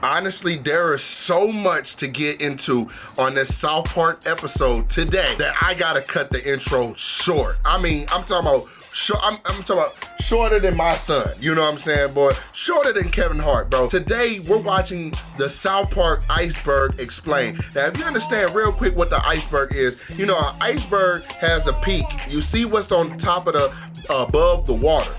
Honestly, there is so much to get into on this South Park episode today that I gotta cut the intro short. I mean, I'm talking about shorter than my son. You know what I'm saying, boy? Shorter than Kevin Hart, bro. Today, we're watching the South Park Iceberg Explained. Now, if you understand real quick what the iceberg is, you know, an iceberg has a peak. You see what's on top of the, above the water.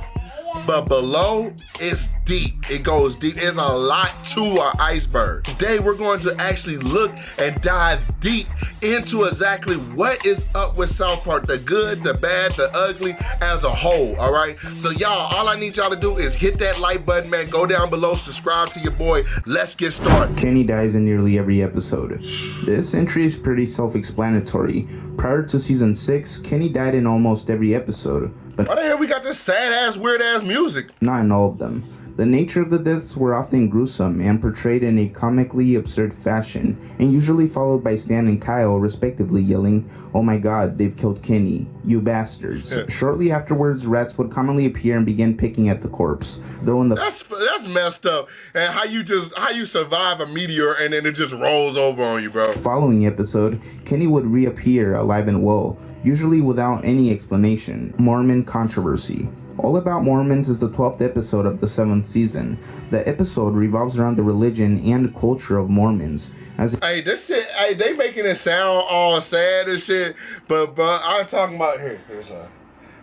But below, it's deep. It goes deep. There's a lot to an iceberg. Today, we're going to actually look and dive deep into exactly what is up with South Park, the good, the bad, the ugly, as a whole, all right? So y'all, all I need y'all to do is hit that like button, man. Go down below, subscribe to your boy. Let's get started. Kenny dies in nearly every episode. This entry is pretty self-explanatory. Prior to season 6, Kenny died in almost every episode. But why the hell we got this sad-ass, weird-ass music? Not in all of them. The nature of the deaths were often gruesome and portrayed in a comically absurd fashion, and usually followed by Stan and Kyle respectively yelling, "Oh my god, they've killed Kenny, you bastards." Shortly afterwards, rats would commonly appear and begin picking at the corpse, though in the That's messed up. And how you survive a meteor and then it just rolls over on you, bro. following episode, Kenny would reappear alive and well, usually without any explanation. Mormon Controversy. All About Mormons is the 12th episode of the 7th season. The episode revolves around the religion and culture of Mormons. Hey, this shit, hey, they making it sound all sad and shit, but I'm talking about, here's a,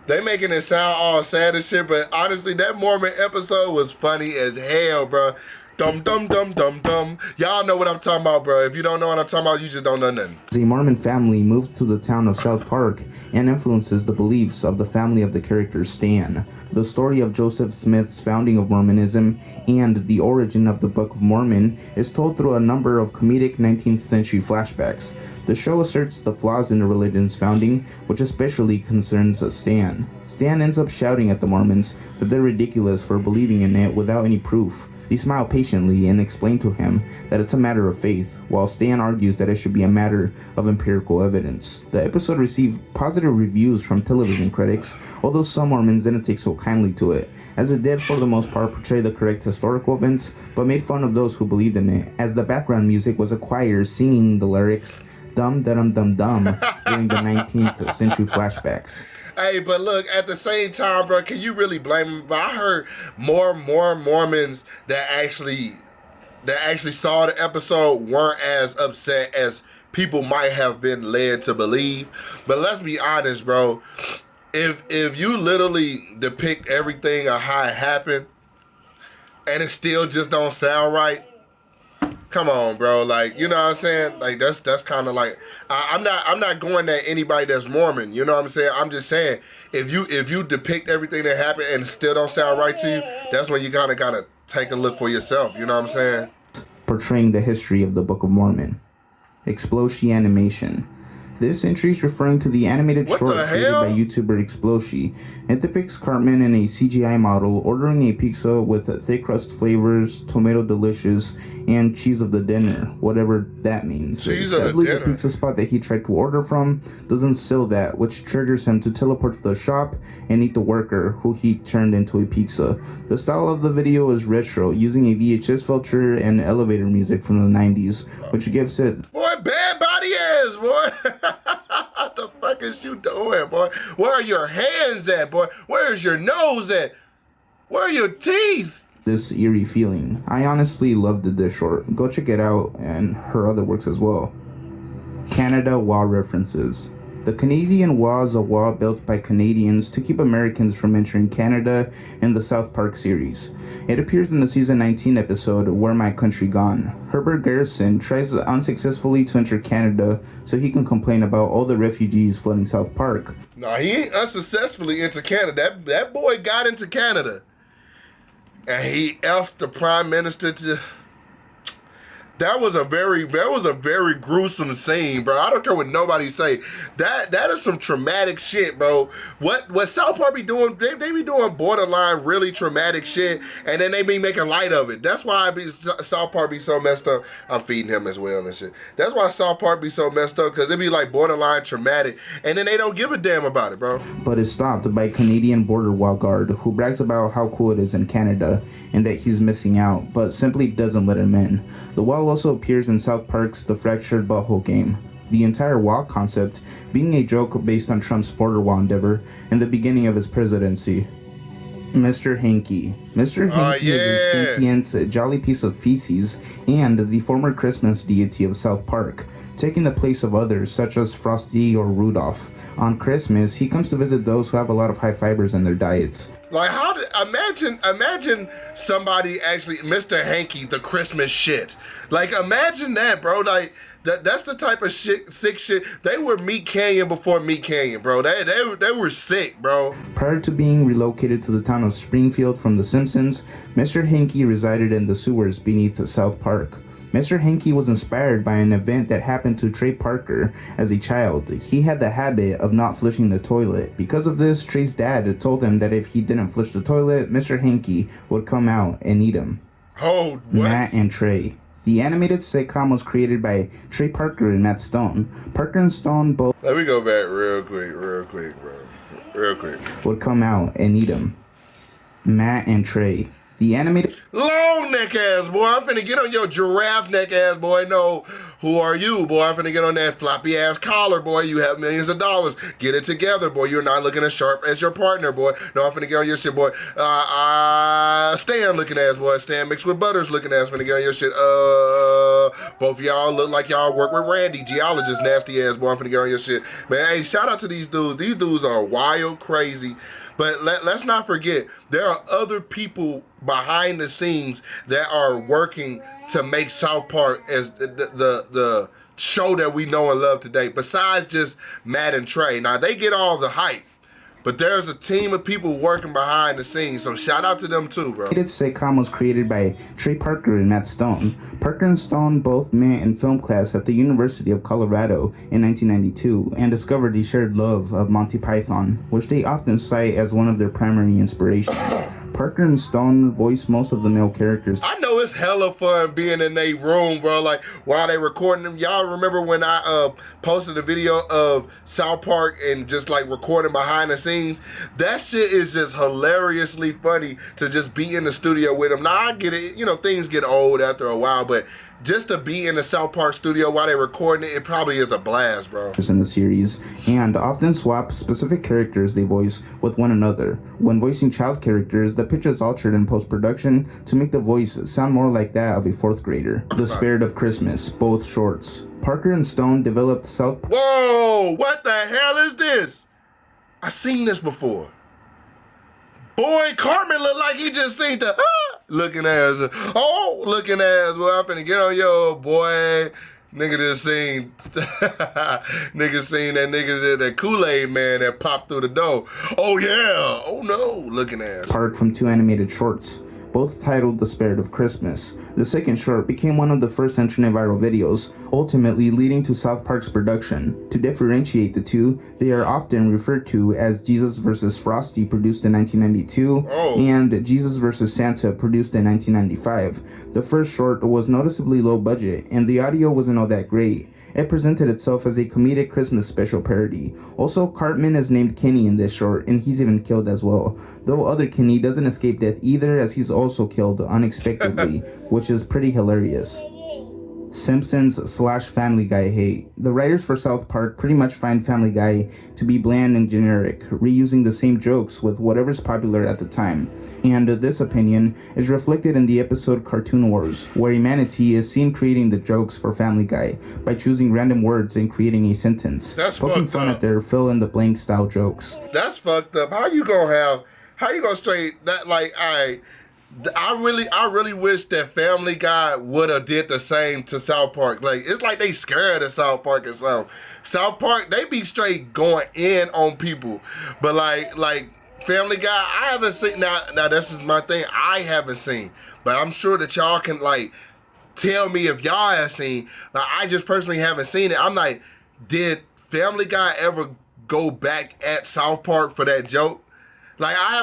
they making it sound all sad and shit, but honestly, that Mormon episode was funny as hell, bro. Dum dum dum dum dum. Y'all know what I'm talking about, bro. If you don't know what I'm talking about, you just don't know nothing. A Mormon family moves to the town of South Park and influences the beliefs of the family of the character Stan. The story of Joseph Smith's founding of Mormonism and the origin of the Book of Mormon is told through a number of comedic 19th century flashbacks. The show asserts the flaws in the religion's founding, which especially concerns Stan. Stan ends up shouting at the Mormons that they're ridiculous for believing in it without any proof. They smile patiently and explain to him that it's a matter of faith, while Stan argues that it should be a matter of empirical evidence. The episode received positive reviews from television critics, although some Mormons didn't take so kindly to it, as it did for the most part portray the correct historical events, but made fun of those who believed in it, as the background music was a choir singing the lyrics "Dum Dum Dum Dum" during the 19th century flashbacks. Hey, but look, at the same time, bro, can you really blame him? But I heard more Mormons that actually saw the episode weren't as upset as people might have been led to believe. But let's be honest, bro. If you literally depict everything of how it happened and it still just don't sound right, come on, bro. Like, you know what I'm saying? Like, that's kind of like, I'm not going at anybody that's Mormon. You know what I'm saying? I'm just saying, if you depict everything that happened and it still don't sound right to you, that's when you kind of gotta take a look for yourself. You know what I'm saying? Portraying the history of the Book of Mormon. Exploshi animation. This entry is referring to the animated short created by YouTuber Exploshi. It depicts Cartman in a CGI model ordering a pizza with thick crust flavors, tomato delicious, and cheese of the dinner, whatever that means. Sadly, the pizza spot that he tried to order from doesn't sell that, which triggers him to teleport to the shop and eat the worker, who he turned into a pizza. The style of the video is retro, using a VHS filter and elevator music from the 90s, which gives it... Boy, bad body ass, boy. What the fuck is you doing, boy? Where are your hands at, boy? Where's your nose at? Where are your teeth? This eerie feeling. I honestly loved this short. Go check it out and her other works as well. Canada wall references. The Canadian Wall is a wall built by Canadians to keep Americans from entering Canada in the South Park series. It appears in the season 19 episode, Where My Country Gone. Herbert Garrison tries unsuccessfully to enter Canada so he can complain about all the refugees flooding South Park. No, he ain't unsuccessfully into Canada. That boy got into Canada. And he effed the prime minister to... That was a very gruesome scene, bro. I don't care what nobody say. That is some traumatic shit, bro. What South Park be doing? They be doing borderline really traumatic shit, and then they be making light of it. That's why South Park be so messed up. I'm feeding him as well and shit. That's why South Park be so messed up, because it be like borderline traumatic, and then they don't give a damn about it, bro. But is stopped by Canadian border wall guard, who brags about how cool it is in Canada and that he's missing out, but simply doesn't let him in. The wall also appears in South Park's The Fractured Butthole game, the entire wall concept being a joke based on Trump's border wall endeavor in the beginning of his presidency. Mr. Henke. Mr. Henke is a sentient, jolly piece of feces and the former Christmas deity of South Park, taking the place of others such as Frosty or Rudolph. On Christmas, he comes to visit those who have a lot of high fibers in their diets. Like, imagine somebody actually, Mr. Henke, the Christmas shit. Like, imagine that, bro. Like, that's the type of sick shit. They were Meat Canyon before Meat Canyon, bro. They were sick, bro. Prior to being relocated to the town of Springfield from The Simpsons, Mr. Henke resided in the sewers beneath South Park. Mr. Henke was inspired by an event that happened to Trey Parker as a child. He had the habit of not flushing the toilet. Because of this, Trey's dad told him that if he didn't flush the toilet, Mr. Henke would come out and eat him. Oh, what? Matt and Trey. The animated sitcom was created by Trey Parker and Matt Stone. Parker and Stone both... Let me go back real quick, bro. Real quick. ...would come out and eat him. Matt and Trey. The animated... Long neck ass boy, I'm finna get on your giraffe neck ass boy. No, who are you, boy? I'm finna get on that floppy ass collar, boy. You have millions of dollars. Get it together, boy. You're not looking as sharp as your partner, boy. No, I'm finna get on your shit, boy. Stan looking ass, boy. Stan mixed with Butters looking ass. Finna get on your shit. Both of y'all look like y'all work with Randy, geologist, nasty ass, boy. I'm finna get on your shit, man. Hey, shout out to these dudes. These dudes are wild, crazy. But let's not forget, there are other people behind the scenes that are working to make South Park as the show that we know and love today, besides just Matt and Trey. Now, they get all the hype, but there's a team of people working behind the scenes, so shout out to them too, bro. The sitcom was created by Trey Parker and Matt Stone. Parker and Stone both met in film class at the University of Colorado in 1992 and discovered the shared love of Monty Python, which they often cite as one of their primary inspirations. Parker and Stone voiced most of the male characters. I know it's hella fun being in a room, bro, like, while they recording them. Y'all remember when I posted a video of South Park and just, like, recording behind the scenes? That shit is just hilariously funny to just be in the studio with them. Now, I get it. You know, things get old after a while, but just to be in the South Park studio while they're recording it, it probably is a blast, bro. In the series, and often swap specific characters they voice with one another. When voicing child characters, the pitch is altered in post-production to make the voice sound more like that of a fourth grader. The Spirit of Christmas, both shorts. Parker and Stone developed South... Whoa, what the hell is this? I've seen this before. Boy, Cartman look like he just seen the looking ass. Oh, looking ass. Well, I'm finna get on yo, boy. Nigga just seen, nigga seen that nigga, that Kool-Aid man that popped through the door. Oh yeah, oh no, looking ass. Part from two animated shorts, both titled The Spirit of Christmas. The second short became one of the first internet viral videos, ultimately leading to South Park's production. To differentiate the two, they are often referred to as Jesus vs. Frosty, produced in 1992, and Jesus vs. Santa, produced in 1995. The first short was noticeably low budget, and the audio wasn't all that great. It presented itself as a comedic Christmas special parody. Also, Cartman is named Kenny in this short, and he's even killed as well. Though other Kenny doesn't escape death either, as he's also killed unexpectedly, which is pretty hilarious. Simpsons/Family Guy hate. The writers for South Park pretty much find Family Guy to be bland and generic, reusing the same jokes with whatever's popular at the time. And this opinion is reflected in the episode Cartoon Wars, where a manatee is seen creating the jokes for Family Guy by choosing random words and creating a sentence. That's poking fucked fun up. At their fill-in-the-blank style jokes. That's fucked up. How you gonna straight that, like, I really wish that Family Guy would have did the same to South Park. Like, it's like they scared of South Park or something. South Park, they be straight going in on people. But like Family Guy, I haven't seen, now this is my thing, I haven't seen. But I'm sure that y'all can, like, tell me if y'all have seen. Like, I just personally haven't seen it. I'm like, did Family Guy ever go back at South Park for that joke? Like, I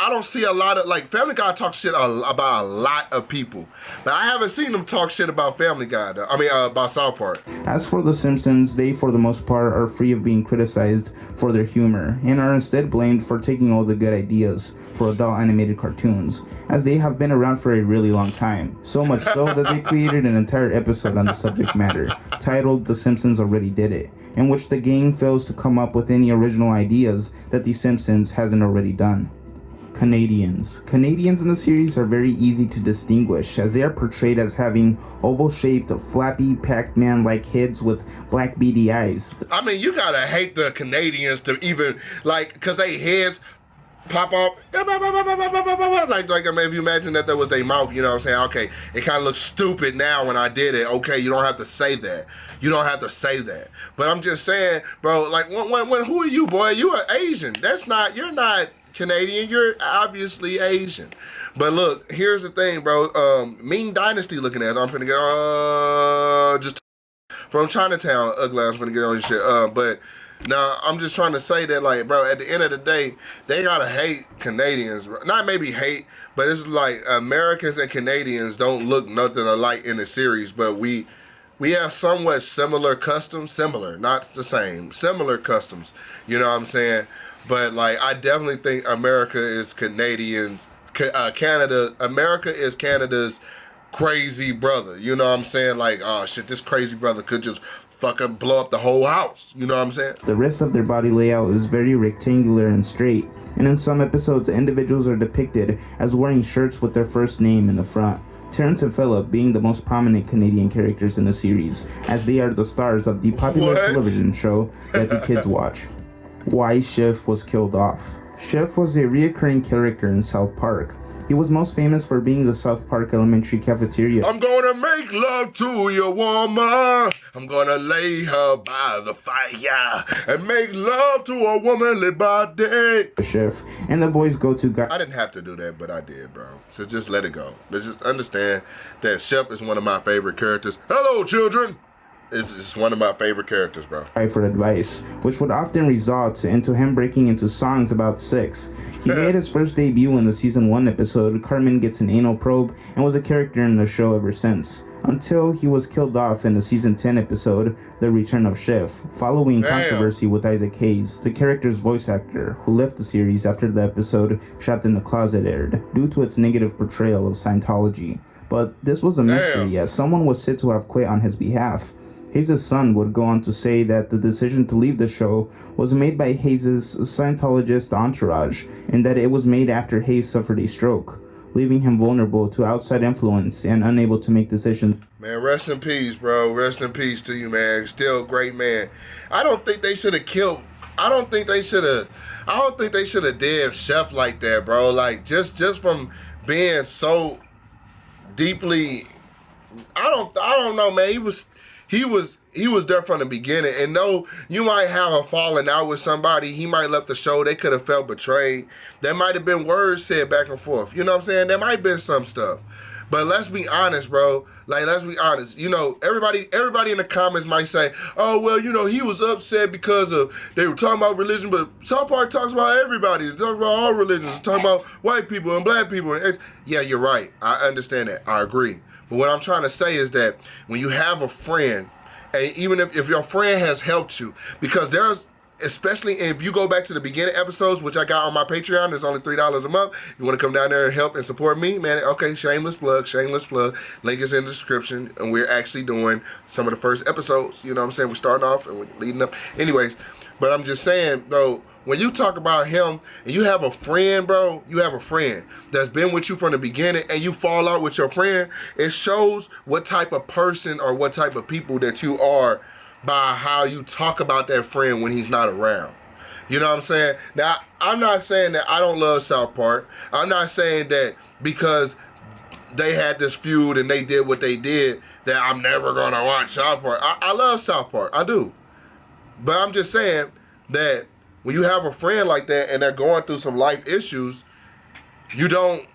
don't see a lot of, like, Family Guy talks shit about a lot of people. But I haven't seen them talk shit about Family Guy, though. I mean, about South Park. As for The Simpsons, they, for the most part, are free of being criticized for their humor, and are instead blamed for taking all the good ideas for adult animated cartoons, as they have been around for a really long time. So much so that they created an entire episode on the subject matter, titled The Simpsons Already Did It, in which the gang fails to come up with any original ideas that The Simpsons hasn't already done. Canadians. Canadians in the series are very easy to distinguish, as they are portrayed as having oval-shaped, flappy Pac-Man-like heads with black beady eyes. I mean, you gotta hate the Canadians to even, like, because they heads pop off, like, I mean, if you imagine that was their mouth, you know what I'm saying? Okay, it kind of looks stupid now when I did it. Okay, you don't have to say that. You don't have to say that. But I'm just saying, bro, like, when who are you, boy? You are Asian. You're not Canadian. You're obviously Asian. But look, here's the thing, bro. Ming Dynasty looking at it. I'm finna get, just from Chinatown, ugly ass finna get on this shit. But now, I'm just trying to say that, like, bro, at the end of the day, they gotta hate Canadians. Not maybe hate, but it's like Americans and Canadians don't look nothing alike in the series, but we have somewhat similar customs. Similar, not the same. Similar customs, you know what I'm saying? But, like, I definitely think America is America is Canada's crazy brother. You know what I'm saying? Like, oh, shit, this crazy brother could just fucking blow up the whole house. You know what I'm saying? The rest of their body layout is very rectangular and straight, and in some episodes, individuals are depicted as wearing shirts with their first name in the front. Terrence and Phillip being the most prominent Canadian characters in the series, as they are the stars of the popular television show that the kids watch. Why Schiff was killed off. Schiff was a reoccurring character in South Park. He was most famous for being the South Park Elementary cafeteria. I'm gonna make love to your woman. I'm gonna lay her by the fire and make love to a womanly body. Chef and the boys' go-to guy. I didn't have to do that, but I did, bro. So just let it go. Let's just understand that Chef is one of my favorite characters. Hello, children. It's one of my favorite characters, bro. For advice, which would often result into him breaking into songs about sex. He made his first debut in the season 1 episode, Cartman Gets an Anal Probe, and was a character in the show ever since, until he was killed off in the season 10 episode, The Return of Schiff, following controversy with Isaac Hayes, the character's voice actor, who left the series after the episode Shot in the Closet aired, due to its negative portrayal of Scientology. But this was a mystery, as someone was said to have quit on his behalf. Hayes' son would go on to say that the decision to leave the show was made by Hayes' Scientologist entourage, and that it was made after Hayes suffered a stroke, leaving him vulnerable to outside influence and unable to make decisions. Man, rest in peace, bro. Rest in peace to you, man. Still a great man. I don't think they should have dead Chef like that, bro. Like, just from being so deeply, I don't know, man. He was there from the beginning, and no, you might have a falling out with somebody. He might left the show. They could have felt betrayed. There might have been words said back and forth. You know what I'm saying? There might have been some stuff. But let's be honest, bro. Like, let's be honest. You know, everybody in the comments might say, oh, well, you know, he was upset because they were talking about religion, but South Park talks about everybody. It talks about all religions. It talks about white people and black people. Yeah, you're right. I understand that. I agree. But what I'm trying to say is that when you have a friend, and even if your friend has helped you, because there's, especially if you go back to the beginning episodes, which I got on my Patreon, it's only $3 a month. You want to come down there and help and support me, man, okay, shameless plug. Link is in the description, and we're actually doing some of the first episodes. You know what I'm saying? We're starting off and we're leading up. Anyways, but I'm just saying, though, when you talk about him and you have a friend, bro, you have a friend that's been with you from the beginning and you fall out with your friend, it shows what type of person or what type of people that you are by how you talk about that friend when he's not around. You know what I'm saying? Now, I'm not saying that I don't love South Park. I'm not saying that because they had this feud and they did what they did that I'm never going to watch South Park. I love South Park. I do. But I'm just saying that when you have a friend like that and they're going through some life issues, you don't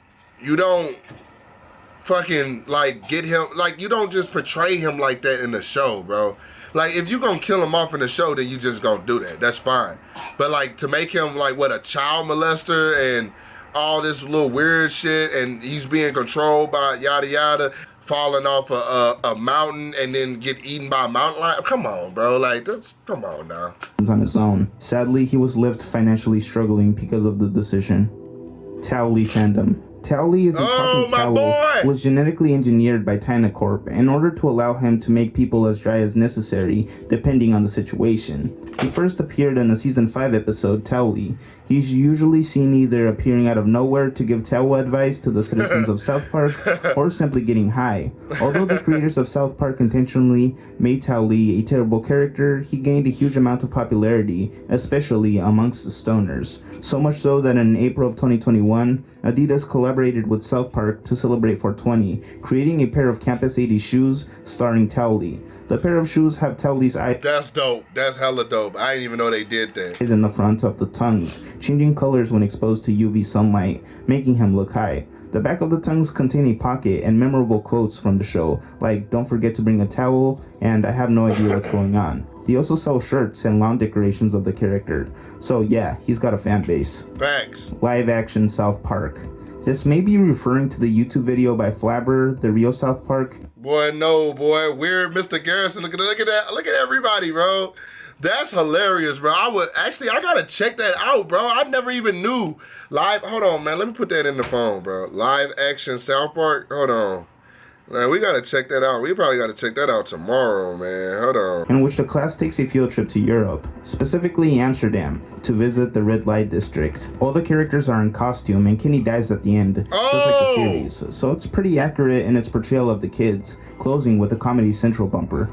fucking, like, get him, like, you don't just portray him like that in the show, bro. Like, if you gonna kill him off in the show, then you just gonna do that. That's fine. But, like, to make him, like, what, a child molester and all this little weird shit, and he's being controlled by yada yada, falling off a mountain and then get eaten by a mountain lion. Come on, bro. Like, come on now. On his own. Sadly, he was left financially struggling because of the decision. Tauli fandom. Tauli is a talking towel, was genetically engineered by Corp in order to allow him to make people as dry as necessary, depending on the situation. He first appeared in a season 5 episode, Tauli. He's usually seen either appearing out of nowhere to give towel advice to the citizens of South Park, or simply getting high. Although the creators of South Park intentionally made Tauli a terrible character, he gained a huge amount of popularity, especially amongst the stoners. So much so that in April of 2021, Adidas collaborated with South Park to celebrate 420, creating a pair of Campus 80 shoes starring Tauli. The pair of shoes have Tauli's eyes. That's dope. That's hella dope. I didn't even know they did that. In the front of the tongues, changing colors when exposed to UV sunlight, making him look high. The back of the tongues contain a pocket and memorable quotes from the show, like "Don't forget to bring a towel" and "I have no idea what's going on." They also sell shirts and lawn decorations of the character. So yeah, he's got a fan base. Facts. Live action South Park. This may be referring to the YouTube video by Flabber, the real South Park. Boy, no, boy. Weird Mr. Garrison. Look at that. Look at everybody, bro. That's hilarious, bro. I gotta check that out, bro. I never even knew. Hold on, man. Let me put that in the phone, bro. Live action South Park. Hold on. Man, we gotta check that out. We probably gotta check that out tomorrow, man. Hold on. In which the class takes a field trip to Europe, specifically Amsterdam, to visit the red light district. All the characters are in costume, and Kenny dies at the end, just like the series. So it's pretty accurate in its portrayal of the kids, closing with a Comedy Central bumper.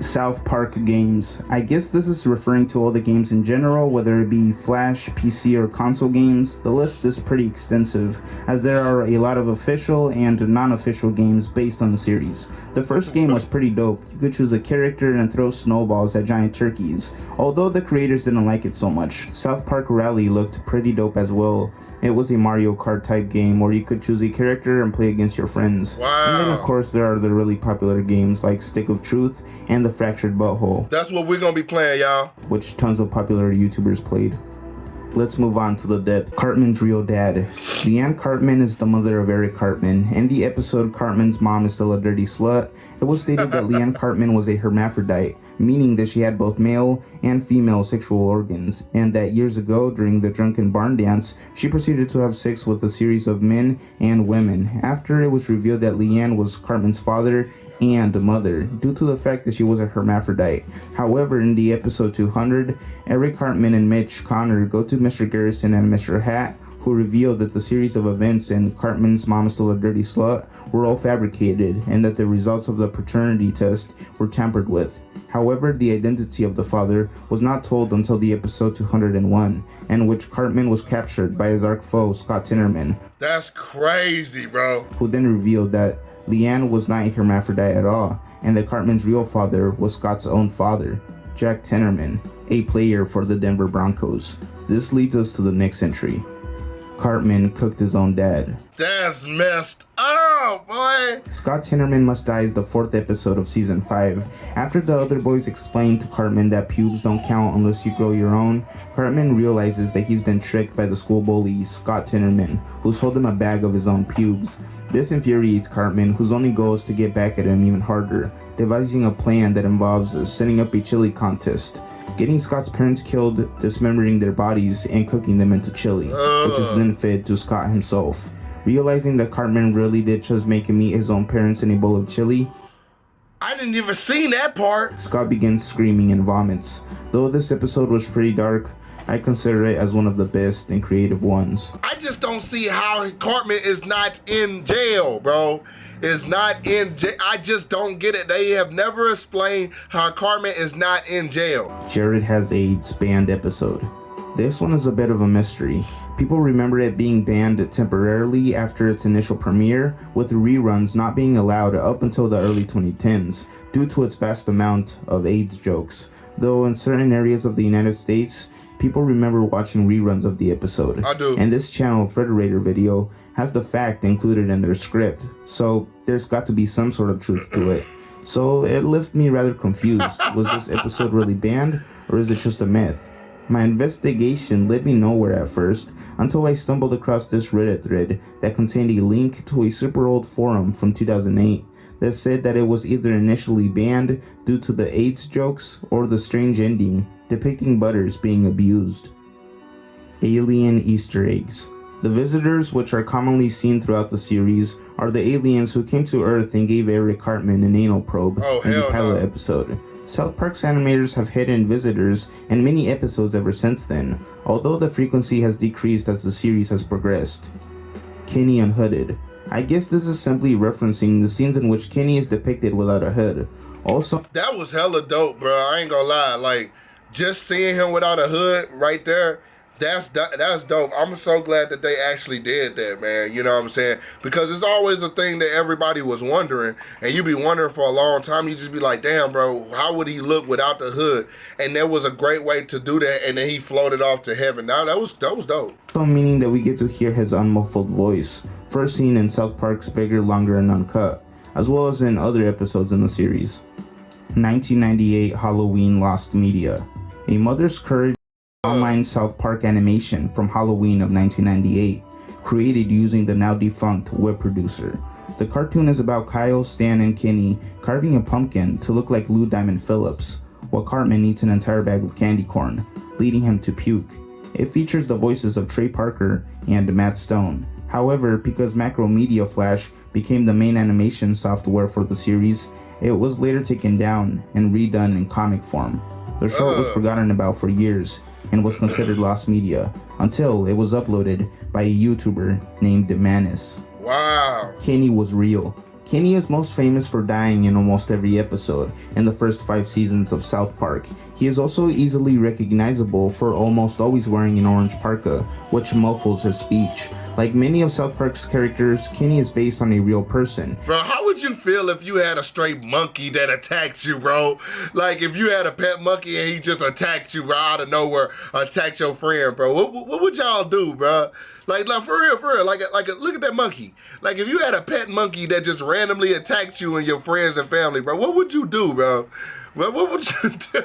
South Park games. I guess this is referring to all the games in general, whether it be Flash, PC, or console games. The list is pretty extensive, as there are a lot of official and non-official games based on the series. The first game was pretty dope. You could choose a character and throw snowballs at giant turkeys, although the creators didn't like it so much. South Park Rally looked pretty dope as well. It was a Mario Kart type game where you could choose a character and play against your friends. Wow. And then of course there are the really popular games like Stick of Truth and The Fractured Butthole. That's what we're gonna be playing, y'all. Which tons of popular YouTubers played. Let's move on to the depth. Cartman's real dad. Leanne Cartman is the mother of Eric Cartman. In the episode Cartman's Mom is Still a Dirty Slut, it was stated that Leanne Cartman was a hermaphrodite, meaning that she had both male and female sexual organs, and that years ago, during the drunken barn dance, she proceeded to have sex with a series of men and women, after it was revealed that Leanne was Cartman's father and mother, due to the fact that she was a hermaphrodite. However, in the episode 200, Eric Cartman and Mitch Connor go to Mr. Garrison and Mr. Hat, who revealed that the series of events in Cartman's Mom is Still a Dirty Slut were all fabricated, and that the results of the paternity test were tampered with. However, the identity of the father was not told until the episode 201, in which Cartman was captured by his arch foe, Scott Tinnerman. That's crazy, bro. Who then revealed that Leanne was not a hermaphrodite at all, and that Cartman's real father was Scott's own father, Jack Tinnerman, a player for the Denver Broncos. This leads us to the next entry. Cartman cooked his own dad. That's messed up, boy. Scott Tinnerman Must Die is the 4th episode of season 5. After the other boys explain to Cartman that pubes don't count unless you grow your own, Cartman realizes that he's been tricked by the school bully Scott Tinnerman, who sold him a bag of his own pubes. This infuriates Cartman, whose only goal is to get back at him even harder, devising a plan that involves setting up a chili contest, getting Scott's parents killed, dismembering their bodies, and cooking them into chili, which is then fed to Scott himself. Realizing that Cartman really did just make him eat his own parents in a bowl of chili, I didn't even see that part. Scott begins screaming and vomits. Though this episode was pretty dark, I consider it as one of the best and creative ones. I just don't see how Cartman is not in jail, bro. Is not in jail. I just don't get it. They have never explained how Cartman is not in jail. Jared Has AIDS banned episode. This one is a bit of a mystery. People remember it being banned temporarily after its initial premiere, with reruns not being allowed up until the early 2010s, due to its vast amount of AIDS jokes. Though in certain areas of the United States, people remember watching reruns of the episode. I do. And this channel, Frederator Video, has the fact included in their script, so there's got to be some sort of truth to it. So it left me rather confused. Was this episode really banned, or is it just a myth? My investigation led me nowhere at first, until I stumbled across this Reddit thread that contained a link to a super old forum from 2008 that said that it was either initially banned due to the AIDS jokes or the strange ending depicting Butters being abused. Alien Easter eggs. The visitors, which are commonly seen throughout the series, are the aliens who came to Earth and gave Eric Cartman an anal probe in the pilot episode. South Park's animators have hidden visitors in many episodes ever since then, although the frequency has decreased as the series has progressed. Kenny Unhooded. I guess this is simply referencing the scenes in which Kenny is depicted without a hood. Also, that was hella dope, bro. I ain't gonna lie. Like, just seeing him without a hood right there, that's dope. I'm so glad that they actually did that, man. You know what I'm saying? Because it's always a thing that everybody was wondering, and you be wondering for a long time. You just be like, damn, bro, how would he look without the hood? And there was a great way to do that, and then he floated off to heaven. Now that was dope. Meaning that we get to hear his unmuffled voice, first seen in South Park's Bigger, Longer, and Uncut, as well as in other episodes in the series. 1998 Halloween Lost Media. A Mother's Courage online South Park animation from Halloween of 1998, created using the now defunct web producer. The cartoon is about Kyle, Stan, and Kenny carving a pumpkin to look like Lou Diamond Phillips, while Cartman eats an entire bag of candy corn, leading him to puke. It features the voices of Trey Parker and Matt Stone. However, because Macromedia Flash became the main animation software for the series, it was later taken down and redone in comic form. The show was forgotten about for years and was considered lost media until it was uploaded by a YouTuber named Manis. Wow. Kenny was real. Kenny is most famous for dying in almost every episode in the first 5 seasons of South Park. He is also easily recognizable for almost always wearing an orange parka, which muffles his speech. Like many of South Park's characters, Kenny is based on a real person. Bro, how would you feel if you had a stray monkey that attacked you, bro? Like, if you had a pet monkey and he just attacked you, bro, out of nowhere, attacked your friend, bro. What would y'all do, bro? Like for real, like, look at that monkey. Like, if you had a pet monkey that just randomly attacked you and your friends and family, bro, what would you do, bro? What would you do?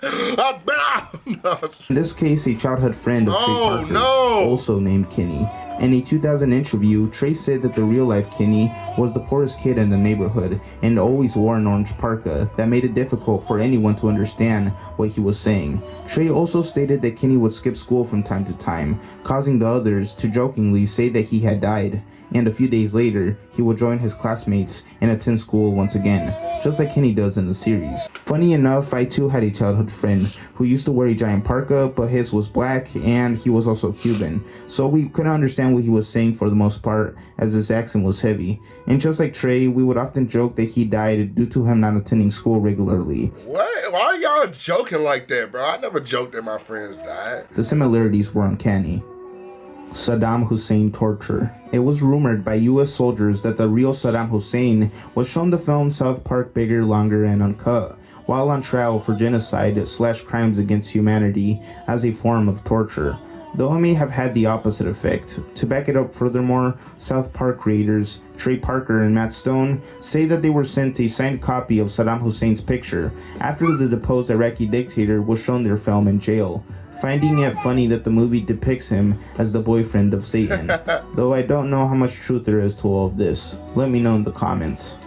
In this case, a childhood friend of Trey Parker, also named Kenny. In a 2000 interview, Trey said that the real-life Kenny was the poorest kid in the neighborhood and always wore an orange parka that made it difficult for anyone to understand what he was saying. Trey also stated that Kenny would skip school from time to time, causing the others to jokingly say that he had died. And a few days later, he would join his classmates and attend school once again, just like Kenny does in the series. Funny enough, I too had a childhood friend who used to wear a giant parka, but his was black and he was also Cuban, so we couldn't understand what he was saying for the most part, as his accent was heavy. And just like Trey, we would often joke that he died due to him not attending school regularly. What? Why are y'all joking like that, bro? I never joked that my friends died. The similarities were uncanny. Saddam Hussein torture. It was rumored by US soldiers that the real Saddam Hussein was shown the film South Park Bigger, Longer, and Uncut while on trial for genocide/crimes against humanity as a form of torture, though it may have had the opposite effect. To back it up furthermore, South Park creators Trey Parker and Matt Stone say that they were sent a signed copy of Saddam Hussein's picture after the deposed Iraqi dictator was shown their film in jail, finding it funny that the movie depicts him as the boyfriend of Satan. Though I don't know how much truth there is to all of this. Let me know in the comments.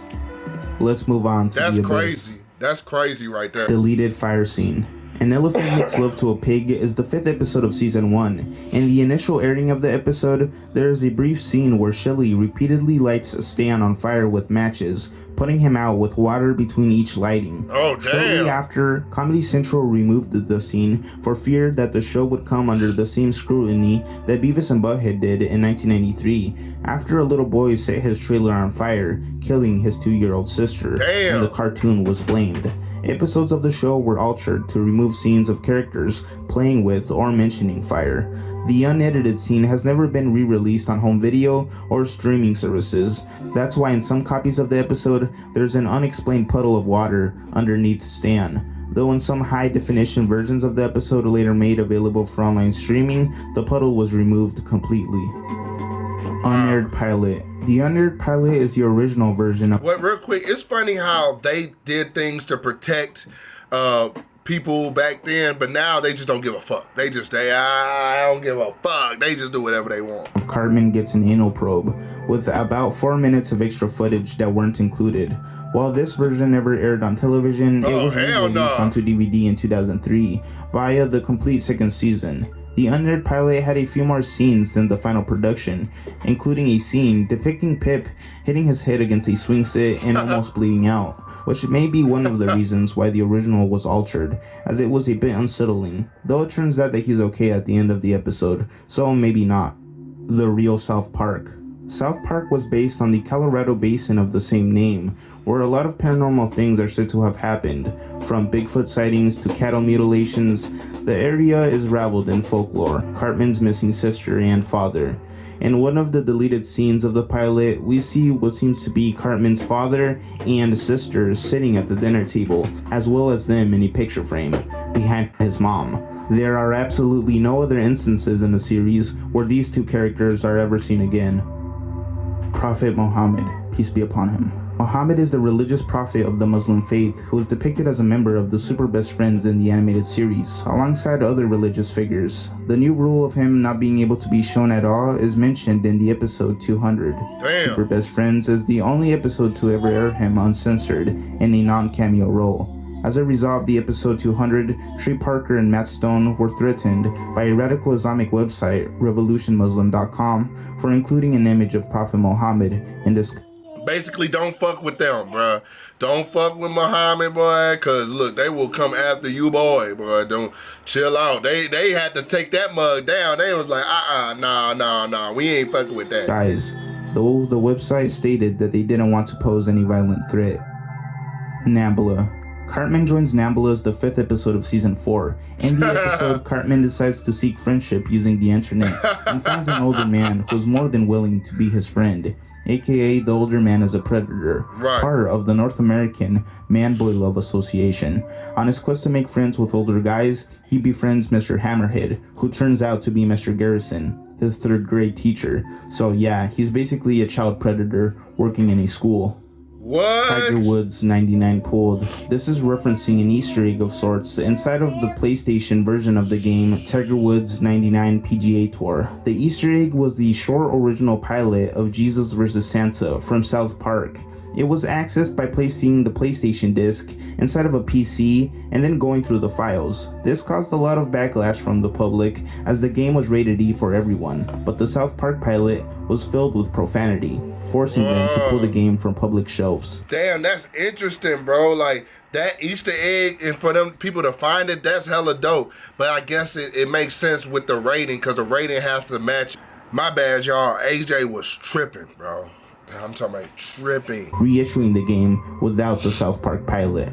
Let's move on to That's crazy. That's crazy right there. Deleted fire scene. An Elephant Makes Love to a Pig is the 5th episode of Season 1. In the initial airing of the episode, there is a brief scene where Shelly repeatedly lights Stan on fire with matches, putting him out with water between each lighting. Oh, damn. Shortly after, Comedy Central removed the scene for fear that the show would come under the same scrutiny that Beavis and Butthead did in 1993, after a little boy set his trailer on fire, killing his 2-year-old sister, Damn. and the cartoon was blamed. Episodes of the show were altered to remove scenes of characters playing with or mentioning fire. The unedited scene has never been re-released on home video or streaming services. That's why in some copies of the episode, there's an unexplained puddle of water underneath Stan. Though in some high-definition versions of the episode later made available for online streaming, the puddle was removed completely. Unaired pilot. The unaired pilot is the original version of... What, real quick, it's funny how they did things to protect people back then, but now they just don't give a fuck. I don't give a fuck. They just do whatever they want. Cartman gets an anal probe, with about 4 minutes of extra footage that weren't included. While this version never aired on television, it was released onto DVD in 2003 via the complete second season. The unaired pilot had a few more scenes than the final production, including a scene depicting Pip hitting his head against a swing set and almost bleeding out, which may be one of the reasons why the original was altered, as it was a bit unsettling, though it turns out that he's okay at the end of the episode, so maybe not. The real South Park. South Park was based on the Colorado Basin of the same name, where a lot of paranormal things are said to have happened, from Bigfoot sightings to cattle mutilations. The area is raveled in folklore, Cartman's missing sister and father. In one of the deleted scenes of the pilot, we see what seems to be Cartman's father and sister sitting at the dinner table, as well as them in a picture frame, behind his mom. There are absolutely no other instances in the series where these two characters are ever seen again. Prophet Muhammad, peace be upon him. Muhammad is the religious prophet of the Muslim faith who is depicted as a member of the Super Best Friends in the animated series, alongside other religious figures. The new rule of him not being able to be shown at all is mentioned in the episode 200. Damn. Super Best Friends is the only episode to ever air him uncensored in a non-cameo role. As a result of the episode 200, Trey Parker and Matt Stone were threatened by a radical Islamic website, revolutionmuslim.com, for including an image of Prophet Muhammad in this. Basically, don't fuck with them, bruh. Don't fuck with Muhammad, boy, because, look, they will come after you, boy. Don't chill out. They had to take that mug down. They was like, nah, we ain't fucking with that. Guys, though the website stated that they didn't want to pose any violent threat. Nambla. Cartman joins Nambla as the 5th episode of Season 4. In the episode, Cartman decides to seek friendship using the internet and finds an older man who's more than willing to be his friend. AKA the older man is a predator, part of the North American Man-Boy Love Association. On his quest to make friends with older guys, he befriends Mr. Hammerhead, who turns out to be Mr. Garrison, his 3rd grade teacher. So yeah, he's basically a child predator working in a school. What? Tiger Woods 99 pulled. This is referencing an Easter egg of sorts inside of the PlayStation version of the game, Tiger Woods 99 PGA Tour. The Easter egg was the short original pilot of Jesus vs. Santa from South Park. It was accessed by placing the PlayStation disc inside of a PC and then going through the files. This caused a lot of backlash from the public as the game was rated E for everyone, but the South Park pilot was filled with profanity, forcing them to pull the game from public shelves. Damn, that's interesting, bro. Like, that Easter egg, and for them people to find it, that's hella dope. But I guess it makes sense with the rating, because the rating has to match. My bad, y'all. AJ was tripping, bro. I'm talking about tripping. Reissuing the game without the South Park pilot.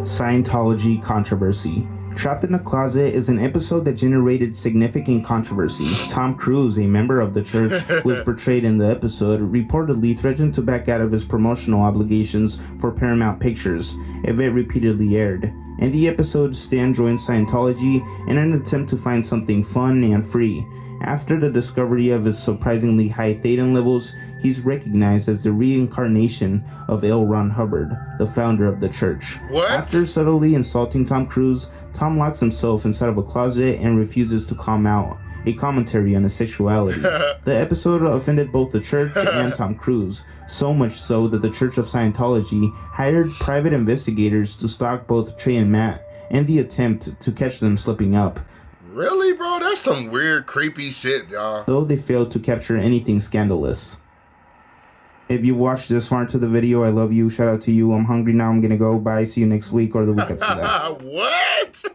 Scientology Controversy. Trapped in a Closet is an episode that generated significant controversy. Tom Cruise, a member of the church who was portrayed in the episode, reportedly threatened to back out of his promotional obligations for Paramount Pictures if it repeatedly aired. In the episode, Stan joins Scientology in an attempt to find something fun and free. After the discovery of his surprisingly high thetan levels, he's recognized as the reincarnation of L. Ron Hubbard, the founder of the church. What? After subtly insulting Tom Cruise, Tom locks himself inside of a closet and refuses to come out, a commentary on his sexuality. The episode offended both the church and Tom Cruise, so much so that the Church of Scientology hired private investigators to stalk both Trey and Matt in the attempt to catch them slipping up. Really, bro? That's some weird, creepy shit, y'all. Though they failed to capture anything scandalous. If you watched this far into the video, I love you. Shout out to you. I'm hungry now. I'm gonna go. Bye. See you next week or the week after that. What?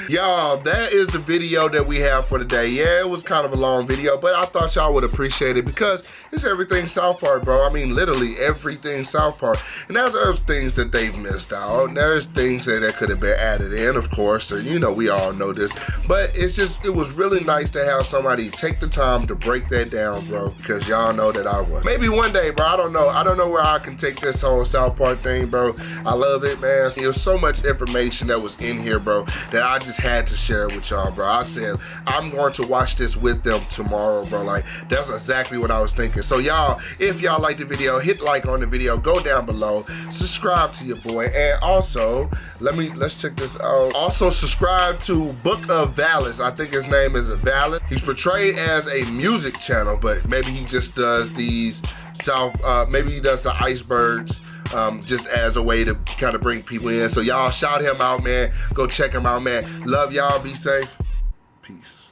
Y'all, that is the video that we have for today. Yeah, it was kind of a long video, but I thought y'all would appreciate it because it's everything South Park, bro. I mean, literally everything South Park. And now there's things that they've missed out. There's things that could have been added in, of course. And you know, we all know this. But it's just, it was really nice to have somebody take the time to break that down, bro, because y'all know that I was. Maybe one day, bro, I don't know. I don't know where I can take this whole South Park thing, bro. I love it, man. It was so much information that was in here, bro, that I just had to share with y'all, bro. I said, I'm going to watch this with them tomorrow, bro. Like, that's exactly what I was thinking. So y'all, if y'all like the video, hit like on the video, go down below, subscribe to your boy, and also, let's check this out. Also, subscribe to Book of Vallis. I think his name is Vallis. He's portrayed as a music channel, but maybe he just does these maybe he does the Icebergs, just as a way to kind of bring people in. So y'all shout him out, man. Go check him out, man. Love y'all. Be safe. Peace.